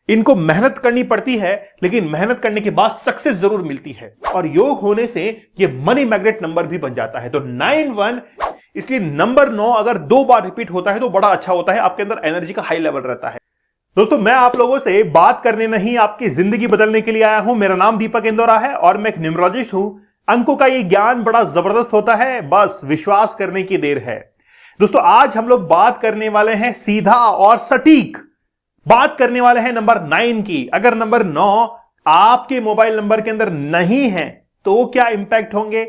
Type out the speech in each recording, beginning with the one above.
इनको मेहनत करनी पड़ती है, लेकिन मेहनत करने के बाद सक्सेस जरूर मिलती है। और योग होने से ये मनी मैग्नेट नंबर भी बन जाता है। तो 91, इसलिए नंबर 9 अगर 2 बार रिपीट होता है तो बड़ा अच्छा होता है, आपके अंदर एनर्जी का हाई लेवल रहता है। दोस्तों, मैं आप लोगों से बात करने नहीं, आपकी जिंदगी बदलने के लिए आया हूं। मेरा नाम दीपक इंदौरा है और मैं एक न्यूमरोलॉजिस्ट हूं। अंकों का ये ज्ञान बड़ा जबरदस्त होता है, बस विश्वास करने की देर है। दोस्तों, आज हम लोग बात करने वाले हैं सीधा और सटीक, बात करने वाले हैं नंबर 9 की। अगर नंबर 9 आपके मोबाइल नंबर के अंदर नहीं है तो क्या इंपैक्ट होंगे।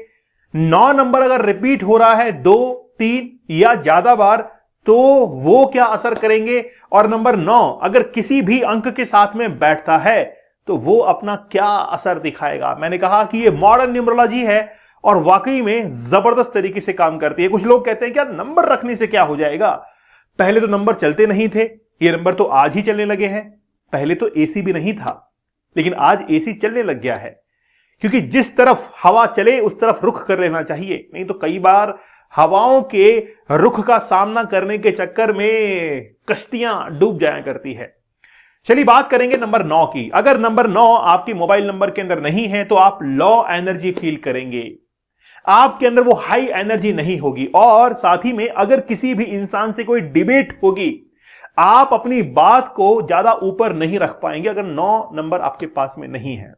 9 नंबर अगर रिपीट हो रहा है 2, 3 या ज्यादा बार तो वो क्या असर करेंगे। और नंबर 9 अगर किसी भी अंक के साथ में बैठता है तो वो अपना क्या असर दिखाएगा। मैंने कहा कि ये मॉडर्न न्यूमरोलॉजी है और वाकई में जबरदस्त तरीके से काम करती है। कुछ लोग कहते हैं क्या नंबर रखने से क्या हो जाएगा। पहले तो नंबर चलते नहीं थे, ये नंबर तो आज ही चलने लगे हैं। पहले तो एसी भी नहीं था, लेकिन आज एसी चलने लग गया है। क्योंकि जिस तरफ हवा चले उस तरफ रुख कर लेना चाहिए, नहीं तो कई बार हवाओं के रुख का सामना करने के चक्कर में कश्तियां डूब जाया करती है। चलिए बात करेंगे नंबर 9 की। अगर नंबर 9 आपके मोबाइल नंबर के अंदर नहीं है तो आप लो एनर्जी फील करेंगे, आपके अंदर वो हाई एनर्जी नहीं होगी। और साथ ही में अगर किसी भी इंसान से कोई डिबेट होगी, आप अपनी बात को ज्यादा ऊपर नहीं रख पाएंगे अगर 9 नंबर आपके पास में नहीं है।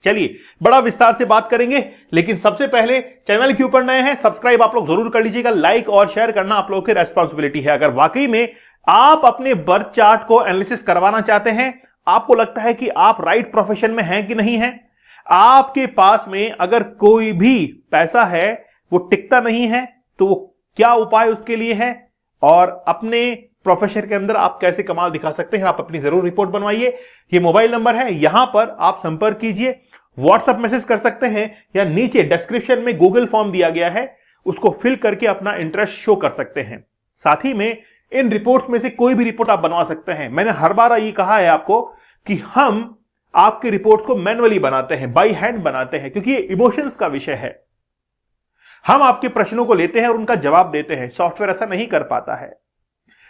चलिए बड़ा विस्तार से बात करेंगे, लेकिन सबसे पहले चैनल के ऊपर नए हैं, सब्सक्राइब आप लोग जरूर कर लीजिएगा। लाइक और शेयर करना आप लोगों की रेस्पॉन्सिबिलिटी है। अगर वाकई में आप अपने बर्थ चार्ट को एनालिसिस करवाना चाहते हैं, आपको लगता है कि आप राइट प्रोफेशन में हैं कि नहीं हैं, आपके पास में अगर कोई भी पैसा है वो टिकता नहीं है तो वो क्या उपाय उसके लिए है, और अपने प्रोफेशन के अंदर आप कैसे कमाल दिखा सकते हैं, आप अपनी जरूर रिपोर्ट बनवाइए। ये मोबाइल नंबर है, यहां पर आप संपर्क कीजिए, व्हाट्सएप मैसेज कर सकते हैं या नीचे डिस्क्रिप्शन में गूगल फॉर्म दिया गया है, उसको फिल करके अपना इंटरेस्ट शो कर सकते हैं। साथ ही में इन रिपोर्ट्स में से कोई भी रिपोर्ट आप बनवा सकते हैं। मैंने हर बार ये कहा है आपको कि हम आपके रिपोर्ट्स को मैनुअली बनाते हैं, बाई हैंड बनाते हैं, क्योंकि ये इमोशंस का विषय है। हम आपके प्रश्नों को लेते हैं और उनका जवाब देते हैं, सॉफ्टवेयर ऐसा नहीं कर पाता है।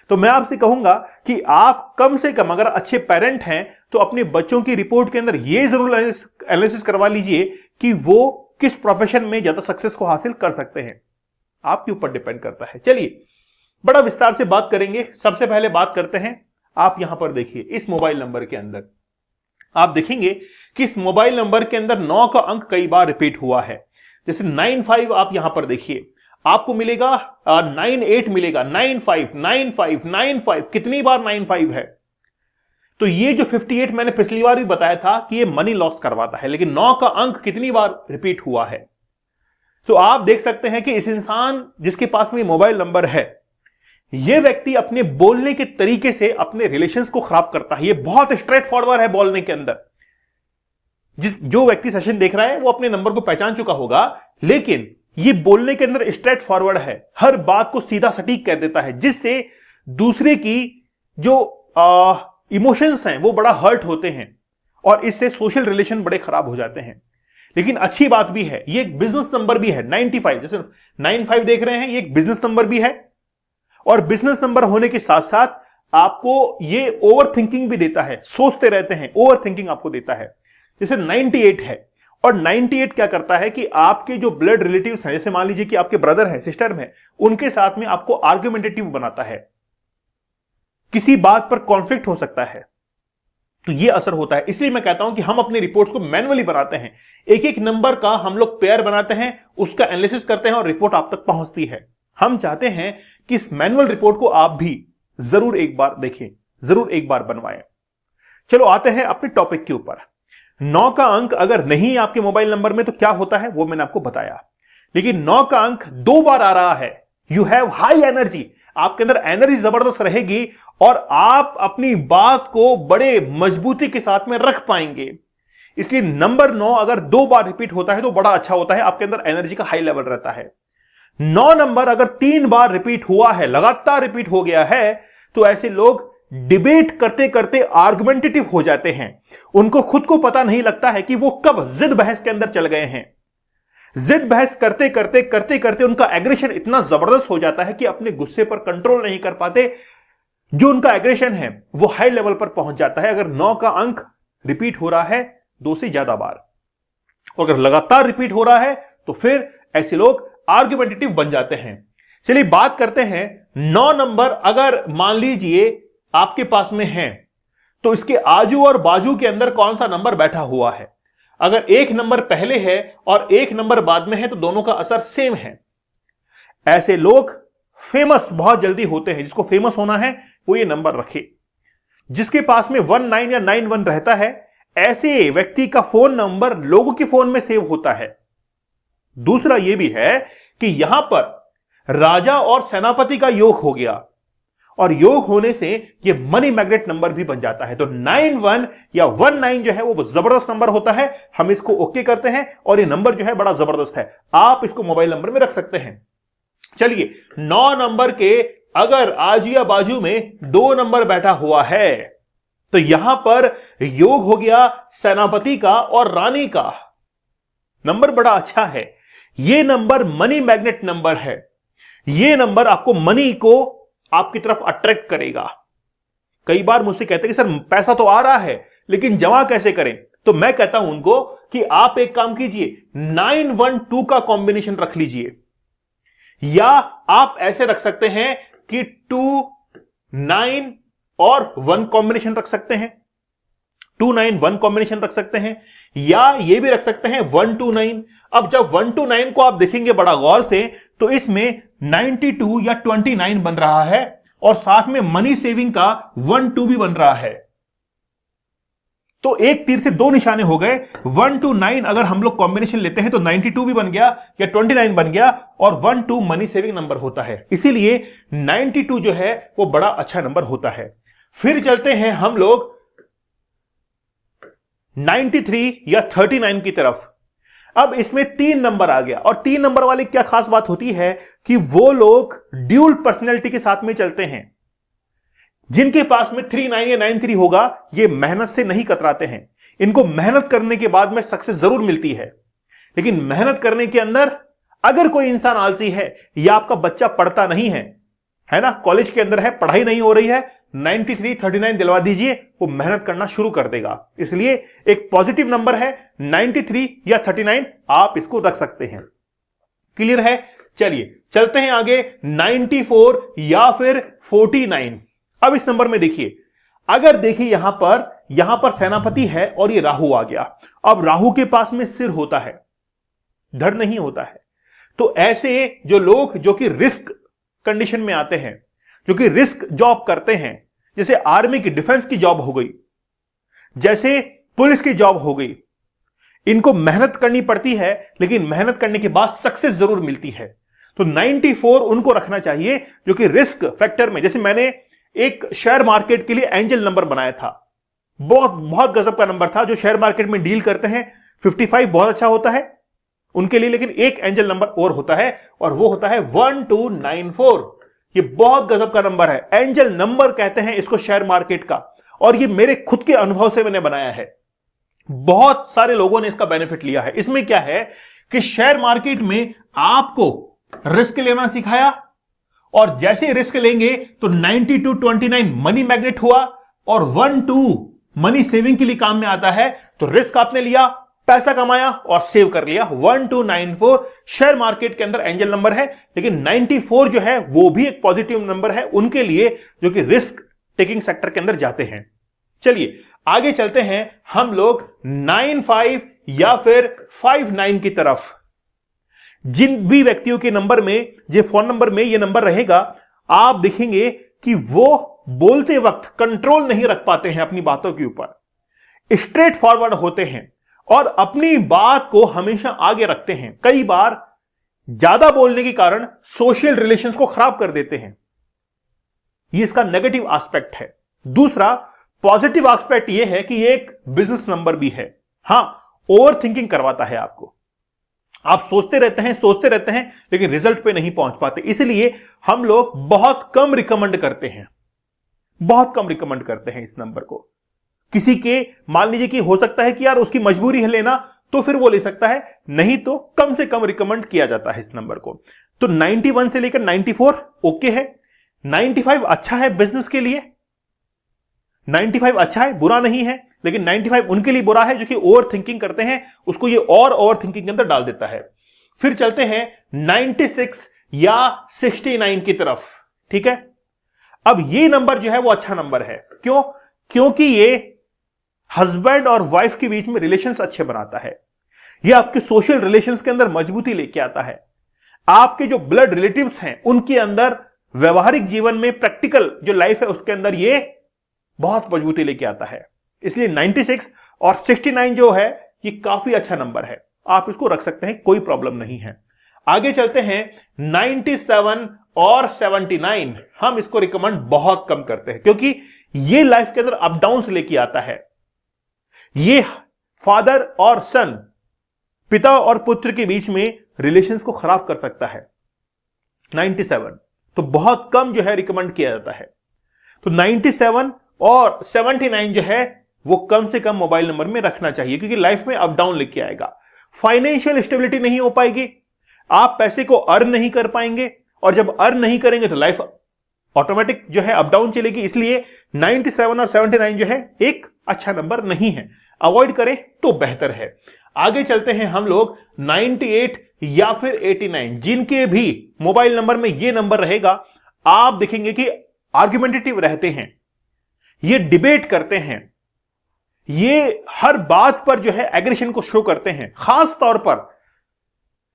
तो मैं आपसे कहूंगा कि आप कम से कम अगर अच्छे पेरेंट हैं तो अपने बच्चों की रिपोर्ट के अंदर यह जरूर एनालिसिस करवा लीजिए कि वो किस प्रोफेशन में ज्यादा सक्सेस को हासिल कर सकते हैं। आपके ऊपर डिपेंड करता है। चलिए बड़ा विस्तार से बात करेंगे। सबसे पहले बात करते हैं, आप यहां पर देखिए इस मोबाइल नंबर के अंदर आप देखेंगे कि इस मोबाइल नंबर के अंदर 9 का अंक कई बार रिपीट हुआ है। जैसे 95 आप यहां पर देखिए, आपको मिलेगा 98 मिलेगा, 95 95 95, कितनी बार 95 है। तो ये जो 58 मैंने पिछली बार भी बताया था कि ये मनी लॉस करवाता है, लेकिन 9 का अंक कितनी बार रिपीट हुआ है। तो आप देख सकते हैं कि इस इंसान जिसके पास में मोबाइल नंबर है, यह व्यक्ति अपने बोलने के तरीके से अपने रिलेशंस को खराब करता है। ये बहुत स्ट्रेट फॉरवर्ड है बोलने के अंदर। जो व्यक्ति सेशन देख रहा है वो अपने नंबर को पहचान चुका होगा, लेकिन ये बोलने के अंदर स्ट्रेट फॉरवर्ड है, हर बात को सीधा सटीक कह देता है, जिससे दूसरे की जो इमोशंस हैं वो बड़ा हर्ट होते हैं और इससे सोशल रिलेशन बड़े खराब हो जाते हैं। लेकिन अच्छी बात भी है, ये एक बिजनेस नंबर भी है 95, जैसे 95 देख रहे हैं, ये एक बिजनेस नंबर भी है। और बिजनेस नंबर होने के साथ साथ आपको ये ओवर थिंकिंग भी देता है, सोचते रहते हैं, ओवर थिंकिंग आपको देता है। जैसे 98 है, और 98 क्या करता है कि आपके जो ब्लड रिलेटिव्स हैं, जैसे मान लीजिए कि आपके ब्रदर हैं, सिस्टर में, उनके साथ में आपको आर्गुमेंटेटिव बनाता है, किसी बात पर कॉन्फ्लिक्ट हो सकता है, तो यह असर होता है। इसलिए मैं कहता हूं कि हम अपनी रिपोर्ट्स को मैनुअली बनाते हैं, एक एक नंबर का हम लोग पेयर बनाते हैं, उसका एनालिसिस करते हैं और रिपोर्ट आप तक पहुंचती है। हम चाहते हैं कि इस मैनुअल रिपोर्ट को आप भी जरूर एक बार देखें, जरूर एक बार बनवाएं। चलो आते हैं अपने टॉपिक के ऊपर। 9 का अंक अगर नहीं आपके मोबाइल नंबर में तो क्या होता है वो मैंने आपको बताया, लेकिन 9 का अंक 2 बार आ रहा है, यू हैव हाई एनर्जी, आपके अंदर एनर्जी जबरदस्त रहेगी और आप अपनी बात को बड़े मजबूती के साथ में रख पाएंगे। इसलिए नंबर 9 अगर 2 बार रिपीट होता है तो बड़ा अच्छा होता है, आपके अंदर एनर्जी का हाई लेवल रहता है। 9 नंबर अगर 3 बार रिपीट हुआ है, लगातार रिपीट हो गया है, तो ऐसे लोग डिबेट करते करते आर्गुमेंटेटिव हो जाते हैं। उनको खुद को पता नहीं लगता है कि वो कब जिद बहस के अंदर चल गए हैं। जिद बहस करते करते करते करते उनका एग्रेशन इतना जबरदस्त हो जाता है कि अपने गुस्से पर कंट्रोल नहीं कर पाते, जो उनका एग्रेशन है वो हाई लेवल पर पहुंच जाता है अगर 9 का अंक रिपीट हो रहा है 2 से ज्यादा बार, और अगर लगातार रिपीट हो रहा है तो फिर ऐसे लोग आर्ग्यूमेंटेटिव बन जाते हैं। चलिए बात करते हैं 9 नंबर अगर मान लीजिए आपके पास में है तो इसके आजू और बाजू के अंदर कौन सा नंबर बैठा हुआ है। अगर एक नंबर पहले है और एक नंबर बाद में है तो दोनों का असर सेम है। ऐसे लोग फेमस बहुत जल्दी होते हैं। जिसको फेमस होना है वो ये नंबर रखे। जिसके पास में 19 या 91 रहता है ऐसे व्यक्ति का फोन नंबर लोगों के फोन में सेव होता है। दूसरा यह भी है कि यहां पर राजा और सेनापति का योग हो गया, और योग होने से यह मनी मैग्नेट नंबर भी बन जाता है। तो 91 या 19 जो है वो जबरदस्त नंबर होता है। हम इसको ओके करते हैं और ये नंबर जो है बड़ा जबरदस्त है। आप इसको मोबाइल नंबर में रख सकते हैं। चलिए 9 नंबर के अगर आजू या बाजू में 2 नंबर बैठा हुआ है तो यहां पर योग हो गया सेनापति का और रानी का। नंबर बड़ा अच्छा है। यह नंबर मनी मैग्नेट नंबर है। यह नंबर आपको मनी को आपकी तरफ अट्रैक्ट करेगा। कई बार मुझसे कहते हैं कि सर पैसा तो आ रहा है लेकिन जमा कैसे करें, तो मैं कहता हूं उनको कि आप एक काम कीजिए 912 का कॉम्बिनेशन रख लीजिए, या आप ऐसे रख सकते हैं कि 2 9 और 1 कॉम्बिनेशन रख सकते हैं, 2 9 1 कॉम्बिनेशन रख सकते हैं, या ये भी रख सकते हैं 1 2 9। अब जब 1 2 9 को आप देखेंगे बड़ा गौर से तो इसमें 92 या 29 बन रहा है और साथ में मनी सेविंग का 1 2 भी बन रहा है। तो एक तीर से 2 निशाने हो गए। 1 2 9 अगर हम लोग कॉम्बिनेशन लेते हैं तो 92 भी बन गया या 29 बन गया, और 1 2 मनी सेविंग नंबर होता है। इसीलिए 92 जो है वो बड़ा अच्छा नंबर होता है। फिर चलते हैं हम लोग 93 या 39 की तरफ। अब इसमें 3 नंबर आ गया, और 3 नंबर वाले क्या खास बात होती है कि वो लोग ड्यूल पर्सनैलिटी के साथ में चलते हैं। जिनके पास में 39 या 93 होगा ये मेहनत से नहीं कतराते हैं। इनको मेहनत करने के बाद में सक्सेस जरूर मिलती है, लेकिन मेहनत करने के अंदर अगर कोई इंसान आलसी है या आपका बच्चा पढ़ता नहीं है ना, कॉलेज के अंदर है, पढ़ाई नहीं हो रही है, 93 39 दिलवा दीजिए, वो मेहनत करना शुरू कर देगा। इसलिए एक पॉजिटिव नंबर है 93 या 39, आप इसको रख सकते हैं। क्लियर है? चलिए चलते हैं आगे 94 या फिर 49। अब इस नंबर में देखिए, अगर देखिए यहां पर सेनापति है और ये राहु आ गया। अब राहु के पास में सिर होता है, धड़ नहीं होता है। तो ऐसे जो लोग जो कि रिस्क कंडीशन में आते हैं, जो कि रिस्क जॉब करते हैं, जैसे आर्मी की डिफेंस की जॉब हो गई, जैसे पुलिस की जॉब हो गई, इनको मेहनत करनी पड़ती है लेकिन मेहनत करने के बाद सक्सेस जरूर मिलती है। तो 94 उनको रखना चाहिए जो कि रिस्क फैक्टर में, जैसे मैंने एक शेयर मार्केट के लिए एंजल नंबर बनाया था, बहुत गजब का नंबर था। जो शेयर मार्केट में डील करते हैं 55 बहुत अच्छा होता है उनके लिए, लेकिन एक एंजल नंबर और होता है और वो होता है 1294। ये बहुत गजब का नंबर है, एंजल नंबर कहते हैं इसको शेयर मार्केट का, और ये मेरे खुद के अनुभव से मैंने बनाया है। बहुत सारे लोगों ने इसका बेनिफिट लिया है। इसमें क्या है कि शेयर मार्केट में आपको रिस्क लेना सिखाया, और जैसे रिस्क लेंगे तो 92 29 मनी मैग्नेट हुआ, और 1 2 मनी सेविंग के लिए काम में आता है। तो रिस्क आपने लिया, पैसा कमाया और सेव कर लिया। 1294 शेयर मार्केट के अंदर एंजल नंबर है, लेकिन 94 जो है वो भी एक पॉजिटिव नंबर है उनके लिए जो कि रिस्क टेकिंग सेक्टर के अंदर जाते हैं। चलिए आगे चलते हैं हम लोग 95 या फिर 59 की तरफ। जिन भी व्यक्तियों के नंबर में, जो फोन नंबर में ये नंबर रहेगा, आप देखेंगे कि वो बोलते वक्त कंट्रोल नहीं रख पाते हैं अपनी बातों के ऊपर, स्ट्रेट फॉरवर्ड होते हैं और अपनी बात को हमेशा आगे रखते हैं। कई बार ज्यादा बोलने के कारण सोशल रिलेशंस को खराब कर देते हैं। ये इसका नेगेटिव एस्पेक्ट है। दूसरा पॉजिटिव एस्पेक्ट यह है कि ये एक बिजनेस नंबर भी है। हां, ओवर थिंकिंग करवाता है आपको, आप सोचते रहते हैं लेकिन रिजल्ट पे नहीं पहुंच पाते। इसलिए हम लोग बहुत कम रिकमेंड करते हैं इस नंबर को। किसी के मान लीजिए कि हो सकता है कि यार उसकी मजबूरी है लेना, तो फिर वो ले सकता है, नहीं तो कम से कम रिकमेंड किया जाता है इस नंबर को। तो 91 से लेकर 94 ओके है, 95 अच्छा है बिजनेस के लिए, 95 अच्छा है, बुरा नहीं है, लेकिन 95 उनके लिए बुरा है जो कि ओवर थिंकिंग करते हैं, उसको ये और ओवर थिंकिंग के अंदर डाल देता है। फिर चलते हैं 96 या 69 की तरफ। ठीक है, अब ये नंबर जो है वो अच्छा नंबर है। क्यों? क्योंकि ये हस्बैंड और वाइफ के बीच में रिलेशंस अच्छे बनाता है, ये आपके सोशल रिलेशंस के अंदर मजबूती लेके आता है, आपके जो ब्लड रिलेटिव्स हैं उनके अंदर व्यवहारिक जीवन में प्रैक्टिकल जो लाइफ है उसके अंदर ये बहुत मजबूती लेके आता है। इसलिए 96 और 69 जो है ये काफी अच्छा नंबर है, आप इसको रख सकते हैं, कोई प्रॉब्लम नहीं है। आगे चलते हैं 97 और 79। हम इसको रिकमेंड बहुत कम करते हैं क्योंकि ये लाइफ के अंदर अप डाउन से लेके आता है, ये फादर और सन, पिता और पुत्र के बीच में रिलेशंस को खराब कर सकता है। 97 तो बहुत कम जो है रिकमेंड किया जाता है। तो 97 और 79 जो है वो कम से कम मोबाइल नंबर में रखना चाहिए क्योंकि लाइफ में अप डाउन लेके आएगा, फाइनेंशियल स्टेबिलिटी नहीं हो पाएगी, आप पैसे को अर्न नहीं कर पाएंगे, और जब अर्न नहीं करेंगे तो लाइफ ऑटोमेटिक जो है अप डाउन चलेगी। इसलिए 97 और 79 जो है एक अच्छा नंबर नहीं है, अवॉइड करें तो बेहतर है। आगे चलते हैं हम लोग 98 या फिर 89। जिनके भी मोबाइल नंबर में ये नंबर रहेगा, आप देखेंगे कि आर्ग्यूमेंटेटिव रहते हैं, ये डिबेट करते हैं, ये हर बात पर जो है एग्रेशन को शो करते हैं, खास तौर पर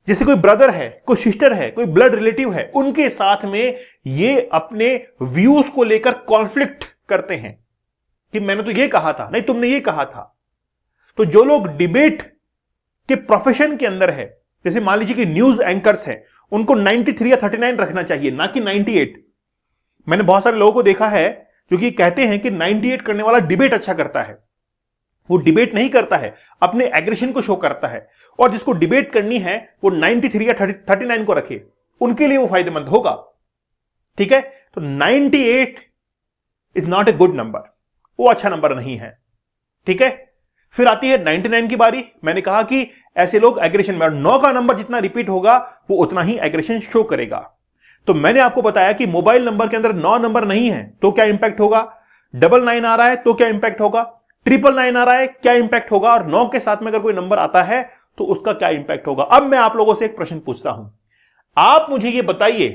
जैसे कोई ब्रदर है, कोई सिस्टर है, कोई ब्लड रिलेटिव है, उनके साथ में ये अपने व्यूज को लेकर कॉन्फ्लिक्ट करते हैं कि मैंने तो ये कहा था, नहीं तुमने ये कहा था। तो जो लोग डिबेट के प्रोफेशन के अंदर है, जैसे मान लीजिए कि न्यूज एंकर्स हैं, उनको 93 या 39 रखना चाहिए, ना कि 98। मैंने बहुत सारे लोगों को देखा है जो कि कहते हैं कि 98 करने वाला डिबेट अच्छा करता है। वो डिबेट नहीं करता है, अपने एग्रेशन को शो करता है, और जिसको डिबेट करनी है वो 93 या 39 को रखे, उनके लिए वो फायदेमंद होगा। ठीक है, तो 98 is not a good number, वो अच्छा नंबर नहीं है। ठीक है, फिर आती है 99 की बारी। मैंने कहा कि ऐसे लोग एग्रेशन में, 9 का नंबर जितना रिपीट होगा वो उतना ही एग्रेशन शो करेगा। तो मैंने आपको बताया कि मोबाइल नंबर के अंदर 9 नंबर नहीं है तो क्या इंपैक्ट होगा, 99 आ रहा है तो क्या इंपैक्ट होगा, 999 आ रहा है क्या इंपैक्ट होगा, और 9 के साथ में अगर कोई नंबर आता है तो उसका क्या इंपैक्ट होगा। अब मैं आप लोगों से एक प्रश्न पूछता हूं, आप मुझे यह बताइए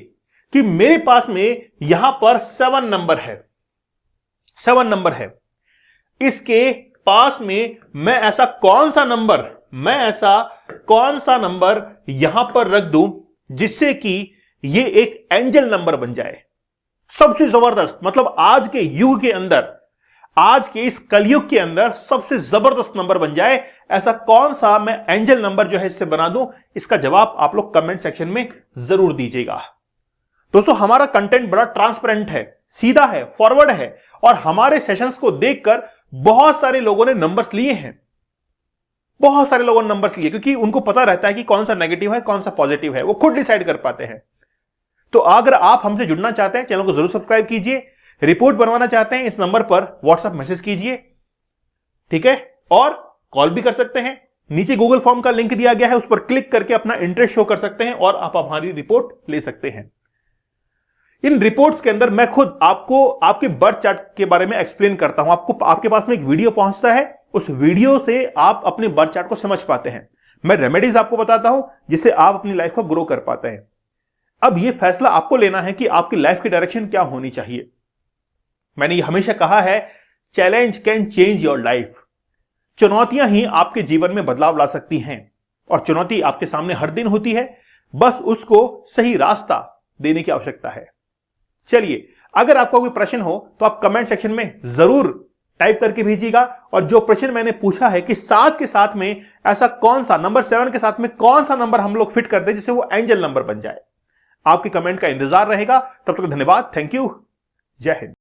कि मेरे पास में यहां पर 7 नंबर है, 7 नंबर है, इसके पास में मैं ऐसा कौन सा नंबर यहां पर रख दूं जिससे कि ये एक एंजल नंबर बन जाए, सबसे जबरदस्त, मतलब आज के युग के अंदर, आज के इस कलयुग के अंदर सबसे जबरदस्त नंबर बन जाए। ऐसा कौन सा मैं एंजल नंबर जो है इससे बना दूं, इसका जवाब आप लोग कमेंट सेक्शन में जरूर दीजिएगा। दोस्तों, हमारा कंटेंट बड़ा ट्रांसपेरेंट है, सीधा है, फॉरवर्ड है, और हमारे सेशंस को देखकर बहुत सारे लोगों ने नंबर्स लिए हैं, बहुत सारे लोगों ने नंबर्स लिए, क्योंकि उनको पता रहता है कि कौन सा नेगेटिव है कौन सा पॉजिटिव है, वो खुद डिसाइड कर पाते हैं। तो अगर आप हमसे जुड़ना चाहते हैं, चैनल को जरूर सब्सक्राइब कीजिए, रिपोर्ट बनवाना चाहते हैं इस नंबर पर व्हाट्सएप मैसेज कीजिए। ठीक है, और कॉल भी कर सकते हैं, नीचे गूगल फॉर्म का लिंक दिया गया है, उस पर क्लिक करके अपना इंटरेस्ट शो कर सकते हैं और आप हमारी रिपोर्ट ले सकते हैं। इन रिपोर्ट्स के अंदर मैं खुद आपको आपके बर्थ चार्ट के बारे में एक्सप्लेन करता हूं, आपको आपके पास में एक वीडियो पहुंचता है, उस वीडियो से आप अपने बर्थ चार्ट को समझ पाते हैं, मैं रेमेडीज आपको बताता हूं जिससे आप अपनी लाइफ को ग्रो कर पाते हैं। अब यह फैसला आपको लेना है कि आपकी लाइफ की डायरेक्शन क्या होनी चाहिए। मैंने ये हमेशा कहा है, challenge can change your life. चुनौतियां ही आपके जीवन में बदलाव ला सकती हैं, और चुनौती आपके सामने हर दिन होती है, बस उसको सही रास्ता देने की आवश्यकता है। चलिए, अगर आपका कोई प्रश्न हो तो आप कमेंट सेक्शन में जरूर टाइप करके भेजिएगा, और जो प्रश्न मैंने पूछा है कि 7 के साथ में ऐसा कौन सा नंबर, 7 के साथ में कौन सा नंबर हम लोग फिट कर दें जिससे वो एंजल नंबर बन जाए, आपके कमेंट का इंतजार रहेगा। तब तक धन्यवाद, थैंक यू, जय हिंद।